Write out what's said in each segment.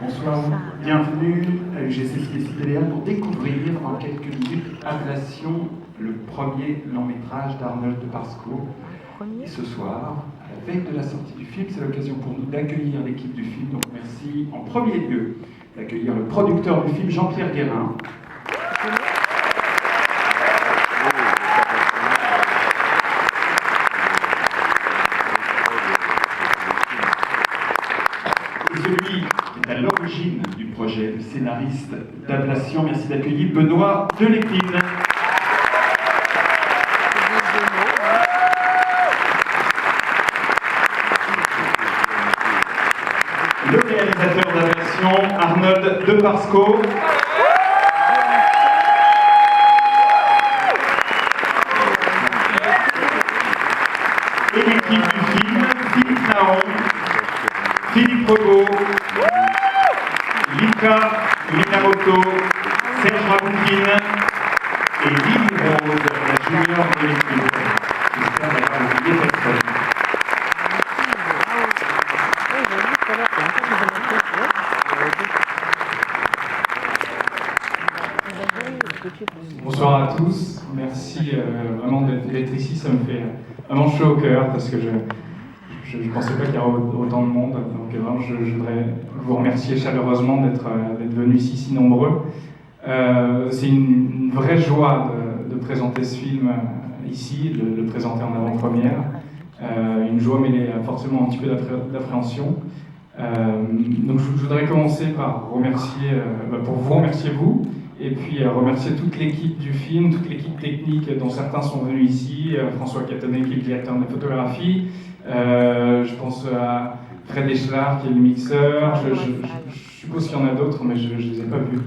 Bonsoir, bienvenue à UGC Ciné pour découvrir en quelques minutes Ablation, le premier long métrage d'Arnold de Parsco. Et ce soir, à la veille de la sortie du film, c'est l'occasion pour nous d'accueillir l'équipe du film. Donc merci en premier lieu d'accueillir le producteur du film, Jean-Pierre Guérin. À l'origine du projet, le scénariste d'Ablation. Merci d'accueillir Benoît Delépine. Le réalisateur d'Ablation, Arnold de Parsco. Et l'équipe du film, Philippe Naon, Philippe Regaud, Lika Minamoto, Serge Raboukine et Lily Rose, la junior de l'équipe. J'espère n'avoir oublié personne. Bonsoir à tous, merci vraiment d'être ici, ça me fait vraiment chaud au cœur parce que je ne pensais pas qu'il y aurait autant de monde, donc vraiment je voudrais vous remercier chaleureusement d'être venus ici si nombreux. C'est une vraie joie de présenter ce film ici, de le présenter en avant-première. Une joie mêlée forcément un petit peu d'appréhension. Donc je voudrais commencer par pour vous remercier vous, et puis remercier toute l'équipe du film, toute l'équipe technique dont certains sont venus ici, François Catonnet qui est le directeur de photographie, je pense à Fred Eschlar qui est le mixeur, je suppose qu'il y en a d'autres mais je ne les ai pas vus.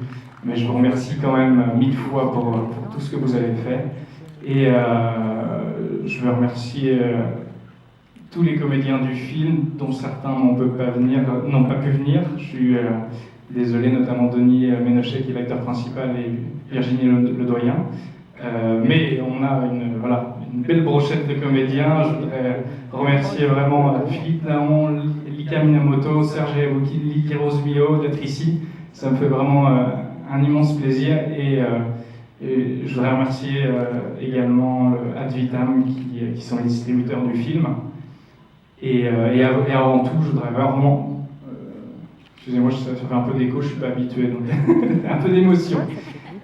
Mais je vous remercie quand même 1000 fois pour tout ce que vous avez fait. Et je veux remercier tous les comédiens du film, dont certains n'ont pas pu venir. Je suis désolé, notamment Denis Ménochet qui est l'acteur principal et Virginie Ledoyen. Mais on a une belle brochette de comédiens. Je voudrais remercier vraiment Philippe Naon, Lika Minamoto, Serge Raboukine, Lily Rose d'être ici. Ça me fait vraiment un immense plaisir. Et je voudrais remercier également Advitam qui sont les distributeurs du film. Et avant tout, je voudrais vraiment... excusez-moi, ça fait un peu d'écho, je ne suis pas habitué, donc un peu d'émotion.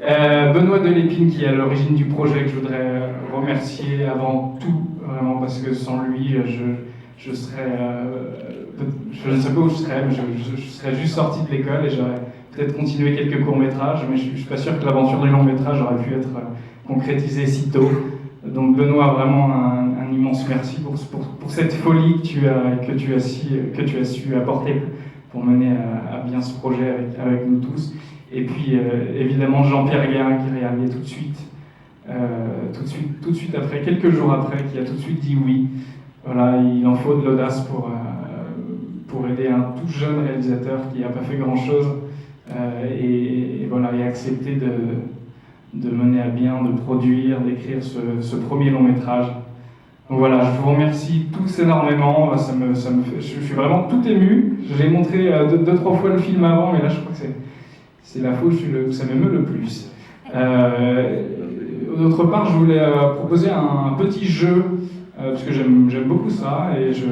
Benoît Delépine qui est à l'origine du projet, que je voudrais remercier avant tout, vraiment, parce que sans lui, je ne sais pas où je serais, mais je serais juste sorti de l'école et j'aurais peut-être continué quelques courts-métrages, mais je ne suis pas sûr que l'aventure du long-métrage aurait pu être concrétisée si tôt. Donc Benoît, vraiment un immense merci pour cette folie que tu as su apporter pour mener à bien ce projet avec nous tous. Et puis évidemment Jean-Pierre Guérin qui réalisait tout de suite après, quelques jours après, qui a tout de suite dit oui. Voilà, il en faut de l'audace pour aider un tout jeune réalisateur qui n'a pas fait grand-chose et accepter de mener à bien, de produire, d'écrire ce premier long métrage. Donc voilà, je vous remercie tous énormément, je suis vraiment tout ému. J'ai montré 2-3 fois le film avant, mais là je crois que c'est la fois où ça m'émeut le plus. D'autre part, je voulais proposer un petit jeu, parce que j'aime beaucoup ça, et je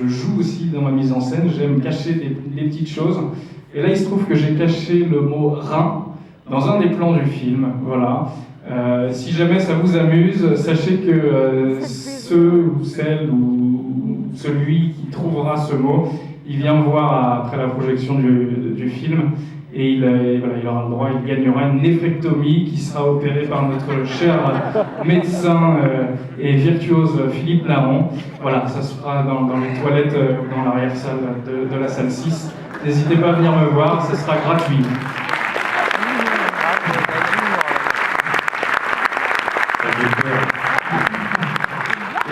joue aussi dans ma mise en scène, j'aime cacher des petites choses. Et là, il se trouve que j'ai caché le mot « rein » dans un des plans du film, voilà. Si jamais ça vous amuse, sachez que ceux ou celle ou celui qui trouvera ce mot, il vient me voir après la projection du film et il aura le droit, il gagnera une néphrectomie qui sera opérée par notre cher médecin et virtuose Philippe Naon. Voilà, ça se fera dans les toilettes, dans l'arrière-salle de la salle 6. N'hésitez pas à venir me voir, ça sera gratuit.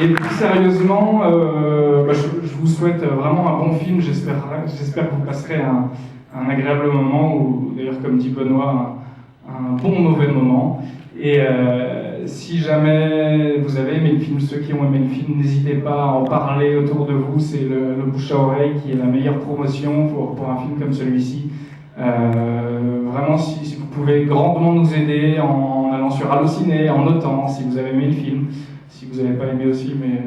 Et plus sérieusement, je vous souhaite vraiment un bon film. J'espère que vous passerez un agréable moment, ou d'ailleurs, comme dit Benoît, un bon mauvais moment. Et Si jamais vous avez aimé le film, ceux qui ont aimé le film, n'hésitez pas à en parler autour de vous. C'est le bouche à oreille qui est la meilleure promotion pour un film comme celui-ci. Vraiment, si vous pouvez grandement nous aider en allant sur Allociné, en notant, si vous avez aimé le film, si vous n'avez pas aimé aussi, mais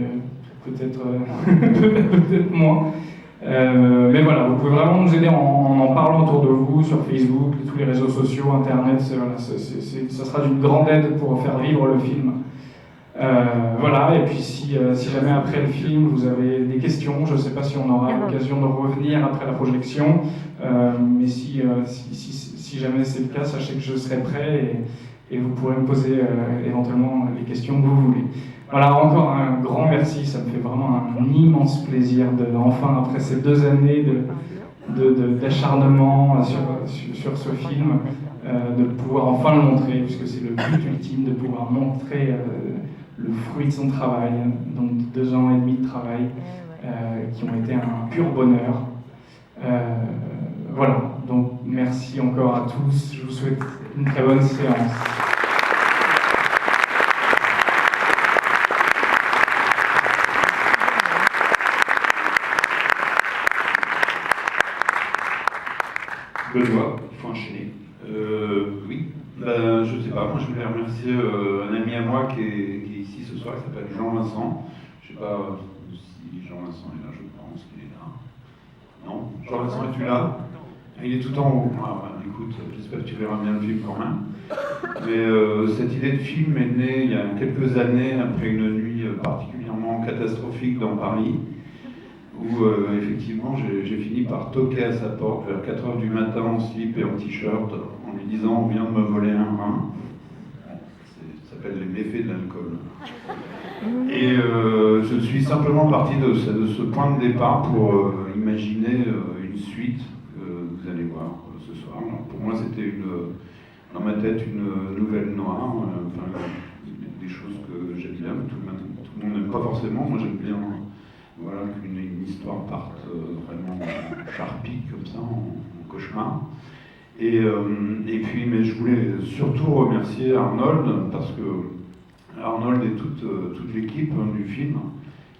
peut-être peut-être moins. Mais voilà, vous pouvez vraiment nous aider en parlant autour de vous, sur Facebook, tous les réseaux sociaux, Internet, ça sera d'une grande aide pour faire vivre le film. Voilà, et puis si jamais après le film vous avez des questions, je ne sais pas si on aura l'occasion de revenir après la projection, mais si jamais c'est le cas, sachez que je serai prêt et vous pourrez me poser éventuellement les questions que vous voulez. Voilà, encore un grand merci, ça me fait vraiment un immense plaisir enfin, après ces 2 années d'acharnement sur ce film, de pouvoir enfin le montrer, puisque c'est le but ultime de pouvoir montrer le fruit de son travail, donc 2 ans et demi de travail, qui ont été un pur bonheur. Voilà, donc merci encore à tous, je vous souhaite une très bonne séance. Benoît, il faut enchaîner. Oui, je sais pas, moi je voulais remercier un ami à moi qui est ici ce soir, qui s'appelle Jean-Vincent. Je sais pas si Jean-Vincent est là, je pense qu'il est là. Non, Jean-Vincent, es-tu là? Il est tout en haut. Ah, bah, écoute, j'espère que tu verras bien le film quand même. Mais cette idée de film est née il y a quelques années après une nuit particulièrement catastrophique dans Paris, où effectivement j'ai fini par toquer à sa porte vers 4h du matin en slip et en t-shirt en lui disant « on vient de me voler un rein ». Ça s'appelle les méfaits de l'alcool. Et je suis simplement parti de ce point de départ pour imaginer une suite que vous allez voir ce soir. Alors, pour moi c'était dans ma tête une nouvelle noire, des choses que j'aime bien, tout le monde n'aime pas forcément, moi j'aime bien. Voilà, qu'une histoire parte vraiment charpie comme ça, en cauchemar. Et puis, mais je voulais surtout remercier Arnold, parce que Arnold et toute l'équipe du film,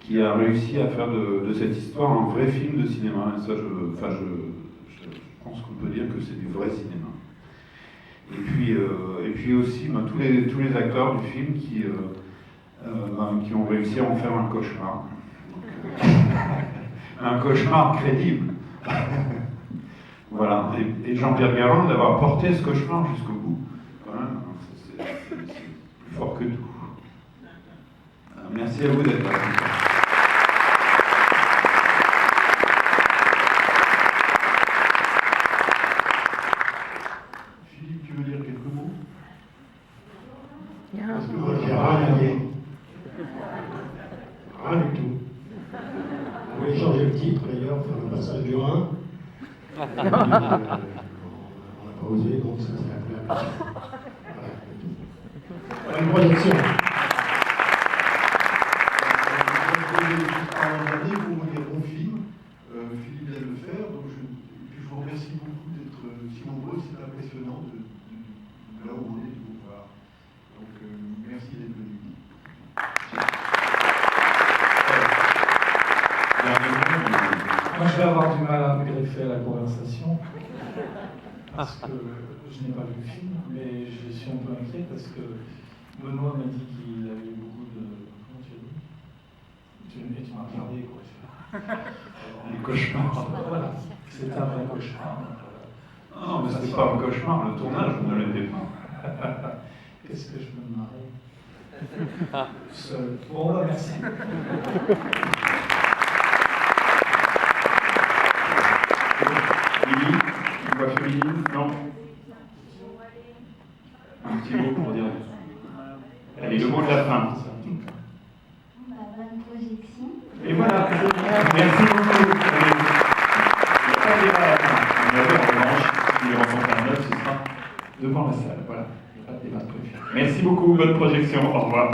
qui a réussi à faire de cette histoire un vrai film de cinéma. Et ça, je pense qu'on peut dire que c'est du vrai cinéma. Et puis aussi, tous les acteurs du film qui ont réussi à en faire un cauchemar. Un cauchemar crédible. Voilà. Et Jean-Pierre Garand d'avoir porté ce cauchemar jusqu'au bout. Quand même, c'est plus fort que tout. Merci à vous d'être là. Philippe, tu veux dire quelques mots? Parce que moi, j'ai rien à dire. Rien du tout. On voulait changer le titre d'ailleurs, faire le passage du Rhin. On n'a pas osé, donc ça s'est appelé la passion. Voilà, une projection. Vous voulez un bon film, Philippe vient de le faire, donc je vous remercie beaucoup d'être si nombreux, c'est impressionnant de là où on est, de vous voir. Donc merci d'être venu. Moi, je vais avoir du mal à me greffer à la conversation, parce que je n'ai pas vu le film, mais je suis un peu inquiet parce que Benoît m'a dit qu'il avait eu beaucoup de... Comment tu as dit? Tu m'as regardé, quoi. Un cauchemar. Voilà, c'est un vrai cauchemar. Non, mais c'était pas un cauchemar, le tournage ne l'était pas. Qu'est-ce que je me marrais seul. Bon, bah, merci. Lily, une voix féminine? Non. Un petit mot pour dire. Allez, le mot de la fin. Bonne projection. Et voilà, merci beaucoup. Il n'y a pas de débat à la fin. On avait en revanche, si les rencontres à 9, ce sera devant la salle. Voilà, il n'y a pas de débat prévu. Merci beaucoup, bonne projection, au revoir.